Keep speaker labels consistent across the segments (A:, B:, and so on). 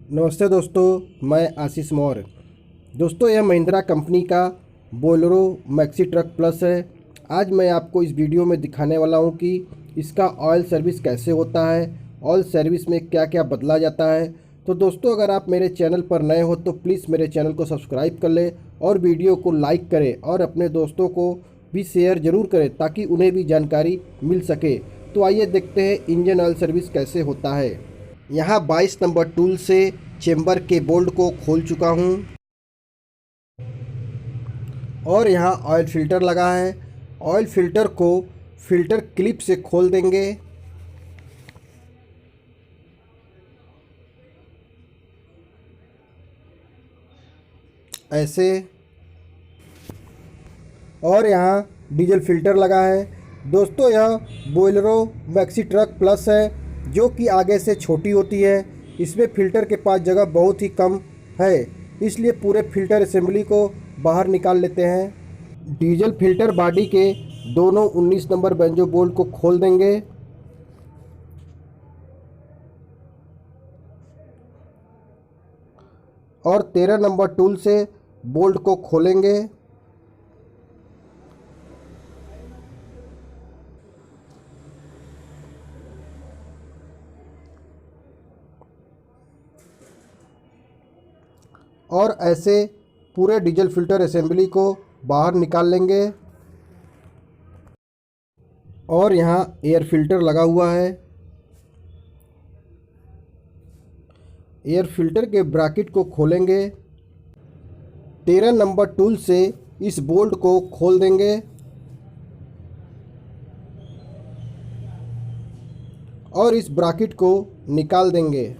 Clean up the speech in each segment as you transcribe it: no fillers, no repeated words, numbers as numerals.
A: नमस्ते दोस्तों, मैं आशीष मौर्य। दोस्तों, यह महिंद्रा कंपनी का बोलेरो मैक्सी ट्रक प्लस है। आज मैं आपको इस वीडियो में दिखाने वाला हूं कि इसका ऑयल सर्विस कैसे होता है, ऑयल सर्विस में क्या क्या बदला जाता है। तो दोस्तों, अगर आप मेरे चैनल पर नए हो तो प्लीज़ मेरे चैनल को सब्सक्राइब कर लें और वीडियो को लाइक करें और अपने दोस्तों को भी शेयर ज़रूर करें ताकि उन्हें भी जानकारी मिल सके। तो आइए देखते हैं इंजन ऑयल सर्विस कैसे होता है। यहाँ 22 नंबर टूल से चेम्बर के बोल्ट को खोल चुका हूँ और यहाँ ऑयल फ़िल्टर लगा है। ऑयल फ़िल्टर को फ़िल्टर क्लिप से खोल देंगे। ऐसे। और यहाँ डीजल फ़िल्टर लगा है। दोस्तों, यह बोलेरो मैक्सी ट्रक प्लस है जो कि आगे से छोटी होती है। इसमें फ़िल्टर के पास जगह बहुत ही कम है, इसलिए पूरे फ़िल्टर असेंबली को बाहर निकाल लेते हैं। डीजल फ़िल्टर बॉडी के दोनों 19 नंबर बेंजो बोल्ट को खोल देंगे और 13 नंबर टूल से बोल्ट को खोलेंगे। और ऐसे पूरे डीजल फ़िल्टर असेंबली को बाहर निकाल लेंगे। और यहाँ एयर फ़िल्टर लगा हुआ है। एयर फ़िल्टर के ब्रैकेट को खोलेंगे। 13 नंबर टूल से इस बोल्ट को खोल देंगे और इस ब्रैकेट को निकाल देंगे।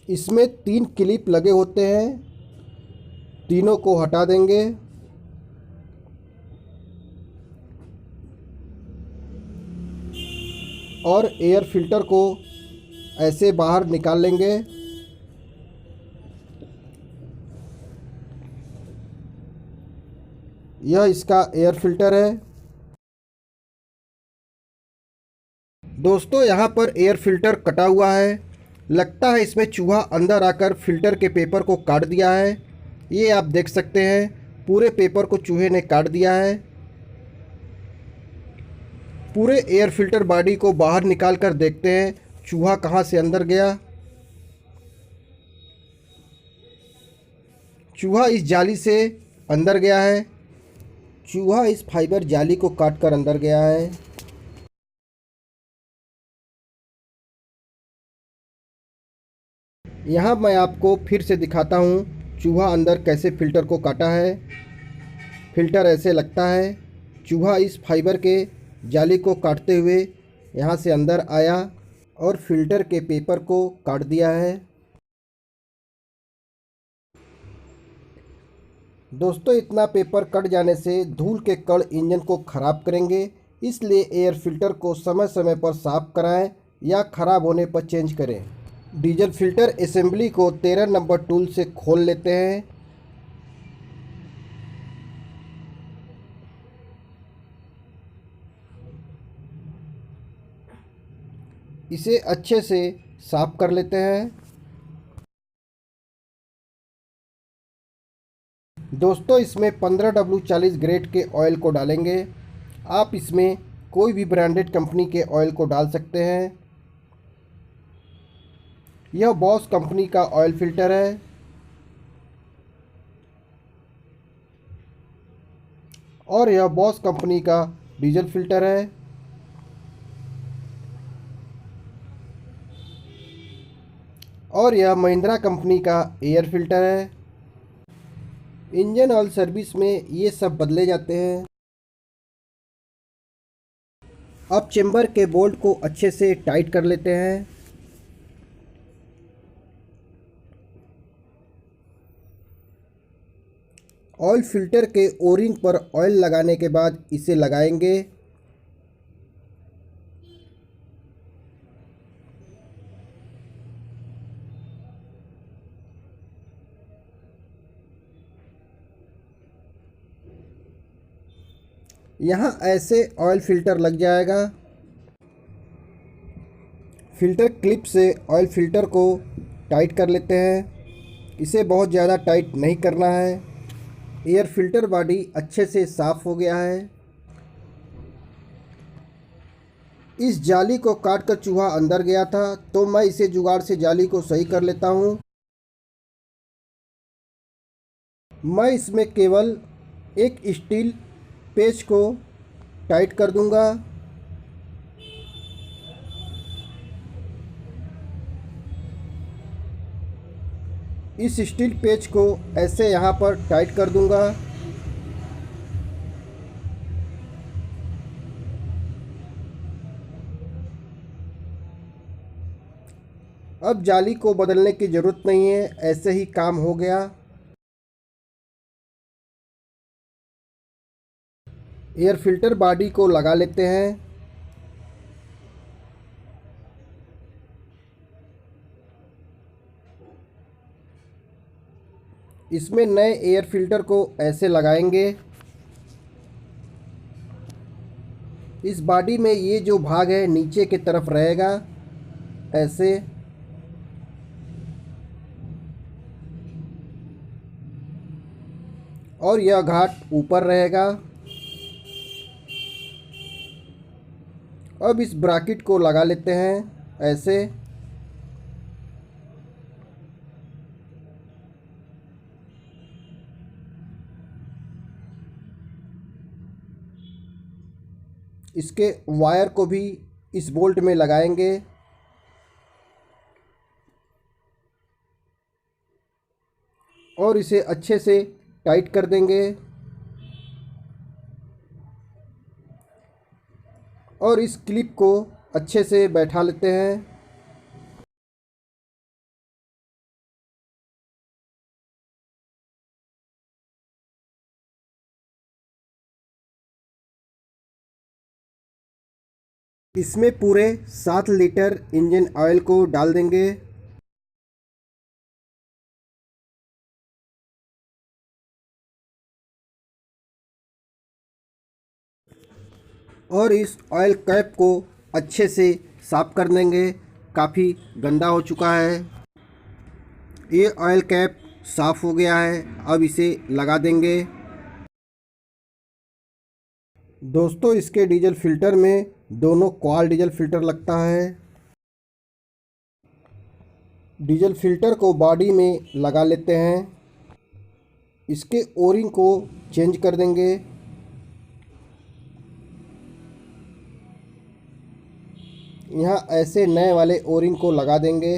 A: इसमें 3 क्लिप लगे होते हैं, तीनों को हटा देंगे। और एयर फ़िल्टर को ऐसे बाहर निकाल लेंगे। यह इसका एयर फ़िल्टर है। दोस्तों, यहाँ पर एयर फ़िल्टर कटा हुआ है। लगता है इसमें चूहा अंदर आकर फ़िल्टर के पेपर को काट दिया है। ये आप देख सकते हैं, पूरे पेपर को चूहे ने काट दिया है। पूरे एयर फ़िल्टर बॉडी को बाहर निकाल कर देखते हैं चूहा कहाँ से अंदर गया। चूहा इस जाली से अंदर गया है। चूहा इस फाइबर जाली को काट कर अंदर गया है। यहाँ मैं आपको फिर से दिखाता हूँ चूहा अंदर कैसे फ़िल्टर को काटा है। फ़िल्टर ऐसे लगता है। चूहा इस फाइबर के जाली को काटते हुए यहाँ से अंदर आया और फ़िल्टर के पेपर को काट दिया है। दोस्तों, इतना पेपर कट जाने से धूल के कण इंजन को ख़राब करेंगे, इसलिए एयर फ़िल्टर को समय समय पर साफ़ कराएं या ख़राब होने पर चेंज करें। डीजल फ़िल्टर असेंबली को 13 नंबर टूल से खोल लेते हैं। इसे अच्छे से साफ़ कर लेते हैं। दोस्तों, इसमें 15W40 ग्रेड के ऑयल को डालेंगे। आप इसमें कोई भी ब्रांडेड कंपनी के ऑयल को डाल सकते हैं। यह बॉश कंपनी का ऑयल फ़िल्टर है। और यह बॉश कंपनी का डीजल फ़िल्टर है। और यह महिंद्रा कंपनी का एयर फ़िल्टर है। इंजन ऑयल सर्विस में ये सब बदले जाते हैं। अब चेम्बर के बोल्ट को अच्छे से टाइट कर लेते हैं। ऑयल फ़िल्टर के ओरिंग पर ऑयल लगाने के बाद इसे लगाएंगे। यहाँ ऐसे ऑयल फ़िल्टर लग जाएगा। फ़िल्टर क्लिप से ऑयल फ़िल्टर को टाइट कर लेते हैं। इसे बहुत ज़्यादा टाइट नहीं करना है। एयर फ़िल्टर बॉडी अच्छे से साफ़ हो गया है। इस जाली को काट कर चूहा अंदर गया था, तो मैं इसे जुगाड़ से जाली को सही कर लेता हूँ। मैं इसमें केवल एक स्टील पेच को टाइट कर दूंगा। इस स्टील पेच को ऐसे यहाँ पर टाइट कर दूंगा। अब जाली को बदलने की ज़रूरत नहीं है, ऐसे ही काम हो गया। एयर फिल्टर बॉडी को लगा लेते हैं। इसमें नए एयर फिल्टर को ऐसे लगाएंगे। इस बॉडी में ये जो भाग है नीचे की तरफ रहेगा, ऐसे। और यह घाट ऊपर रहेगा। अब इस ब्रैकेट को लगा लेते हैं ऐसे। इसके वायर को भी इस बोल्ट में लगाएंगे। और इसे अच्छे से टाइट कर देंगे। और इस क्लिप को अच्छे से बैठा लेते हैं। इसमें पूरे 7 लीटर इंजन ऑयल को डाल देंगे। और इस ऑयल कैप को अच्छे से साफ कर देंगे। काफ़ी गंदा हो चुका है। ये ऑयल कैप साफ़ हो गया है। अब इसे लगा देंगे। दोस्तों, इसके डीजल फ़िल्टर में दोनों क्वाल डीजल फ़िल्टर लगता है। डीजल फ़िल्टर को बॉडी में लगा लेते हैं। इसके ओरिंग को चेंज कर देंगे। यहाँ ऐसे नए वाले ओरिंग को लगा देंगे।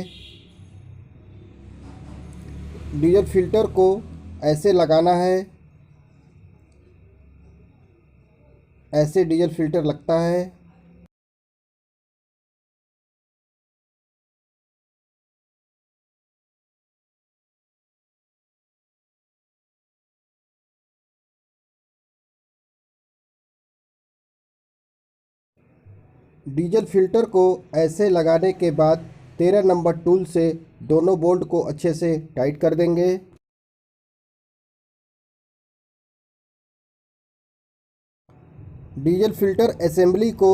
A: डीजल फ़िल्टर को ऐसे लगाना है। ऐसे डीजल फ़िल्टर लगता है। डीजल फ़िल्टर को ऐसे लगाने के बाद 13 नंबर टूल से दोनों बोल्ट को अच्छे से टाइट कर देंगे। डीजल फ़िल्टर असेंबली को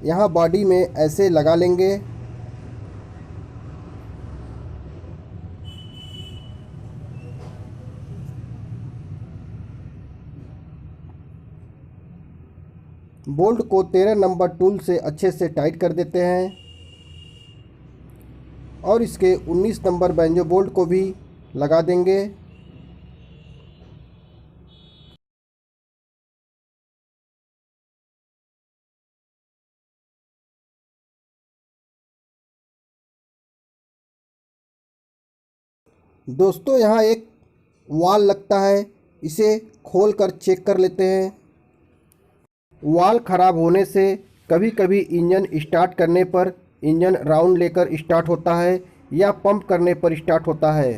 A: यहाँ बॉडी में ऐसे लगा लेंगे। बोल्ट को 13 नंबर टूल से अच्छे से टाइट कर देते हैं। और इसके 19 नंबर बेंजो बोल्ट को भी लगा देंगे। दोस्तों, यहाँ एक वाल लगता है, इसे खोल कर चेक कर लेते हैं। वाल ख़राब होने से कभी कभी इंजन स्टार्ट करने पर इंजन राउंड लेकर स्टार्ट होता है या पंप करने पर स्टार्ट होता है।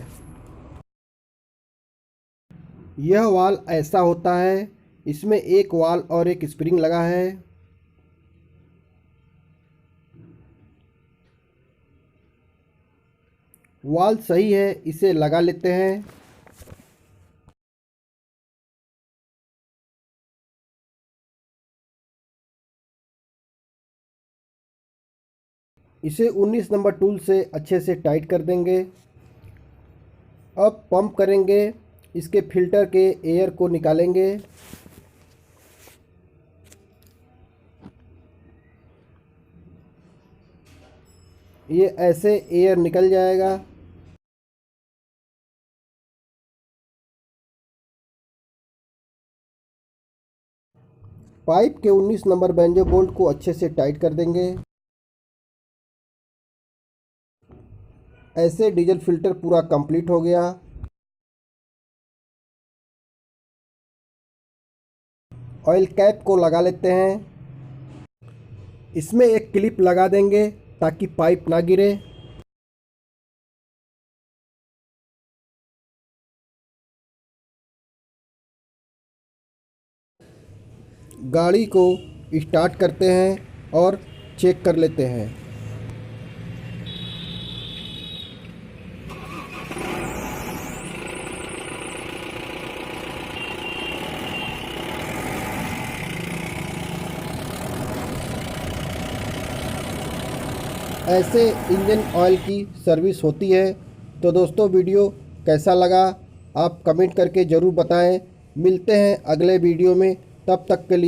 A: यह वाल ऐसा होता है। इसमें एक वाल और एक स्प्रिंग लगा है। वाल सही है, इसे लगा लेते हैं। इसे 19 नंबर टूल से अच्छे से टाइट कर देंगे। अब पंप करेंगे, इसके फिल्टर के एयर को निकालेंगे। ये ऐसे एयर निकल जाएगा। पाइप के 19 नंबर बेंजो बोल्ट को अच्छे से टाइट कर देंगे। ऐसे डीजल फिल्टर पूरा कंप्लीट हो गया। ऑयल कैप को लगा लेते हैं। इसमें एक क्लिप लगा देंगे ताकि पाइप ना गिरे। गाड़ी को स्टार्ट करते हैं और चेक कर लेते हैं। ऐसे इंजन ऑयल की सर्विस होती है। तो दोस्तों, वीडियो कैसा लगा आप कमेंट करके ज़रूर बताएं। मिलते हैं अगले वीडियो में, तब तक के लिए